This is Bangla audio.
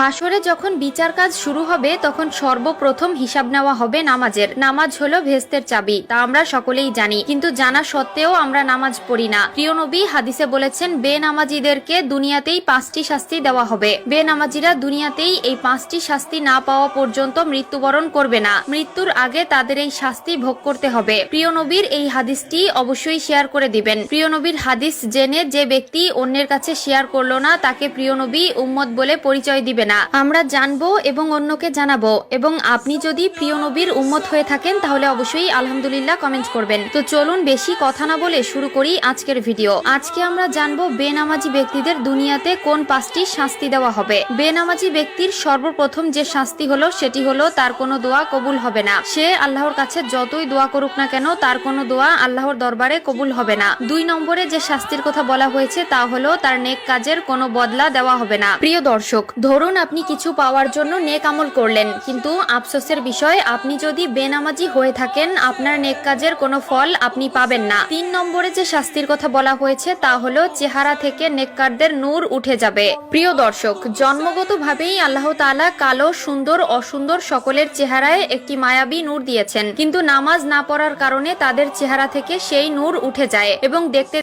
হাসরে যখন বিচার কাজ শুরু হবে তখন সর্বপ্রথম হিসাব নেওয়া হবে নামাজের। নামাজ হলো ভেস্তের চাবি, তা আমরা সকলেই জানি, কিন্তু জানা সত্ত্বেও আমরা নামাজ পড়ি না। প্রিয় নবী হাদিসে বলেছেন, বেনামাজিদেরকে দুনিয়াতেই 5টি শাস্তি দেওয়া হবে। বেনামাজিরা দুনিয়াতেই এই 5টি শাস্তি না পাওয়া পর্যন্ত মৃত্যুবরণ করবে না। মৃত্যুর আগে তাদের এই শাস্তি ভোগ করতে হবে। প্রিয় নবীর এই হাদিসটি অবশ্যই শেয়ার করে দিবেন। প্রিয় নবীর হাদিস জেনে যে ব্যক্তি অন্যের কাছে শেয়ার করলো না, তাকে প্রিয় নবী উম্মত বলে পরিচয় দিবে না। আমরা জানবো এবং অন্যকে জানাবো। এবং আপনি যদি প্রিয় নবীর উম্মত হয়ে থাকেন তাহলে অবশ্যই আলহামদুলিল্লাহ কমেন্ট করবেন। তো চলুন বেশি কথা না বলে শুরু করি আজকের ভিডিও। আজকে আমরা জানবো বেনামাজি ব্যক্তিদের দুনিয়াতে কোন 5টি শাস্তি দেওয়া হবে। বেনামাজি ব্যক্তির সর্বপ্রথম যে শাস্তি হলো সেটি হলো তার কোনো দোয়া কবুল হবে না। সে আল্লাহর কাছে যতই দোয়া করুক না কেন তার কোনো দোয়া আল্লাহর দরবারে কবুল হবে না। 2 নম্বরে যে শাস্তির কথা বলা হয়েছে তা হলো তার নেক কাজের কোনো বদলা দেওয়া হবে না। প্রিয় দর্শক, ধরুন আপনি কিছু পাওয়ার জন্য নেক আমল করলেন, কিন্তু আফসোসের বিষয় আপনি যদি বেনামাজি হয়ে থাকেন আপনার নেক কাজের কোনো ফল আপনি পাবেন না। 3 নম্বরে যে শাস্তির কথা বলা হয়েছে তা হলো চেহারা থেকে নেককারদের নূর উঠে যাবে। প্রিয় দর্শক, জন্মগতভাবেই আল্লাহ তাআলা কালো, সুন্দর, অসুন্দর সকলের চেহারায় একটি মায়াবী নূর দিয়েছেন, কিন্তু নামাজ না পড়ার কারণে তাদের চেহারা থেকে সেই নূর উঠে যায় এবং দেখতে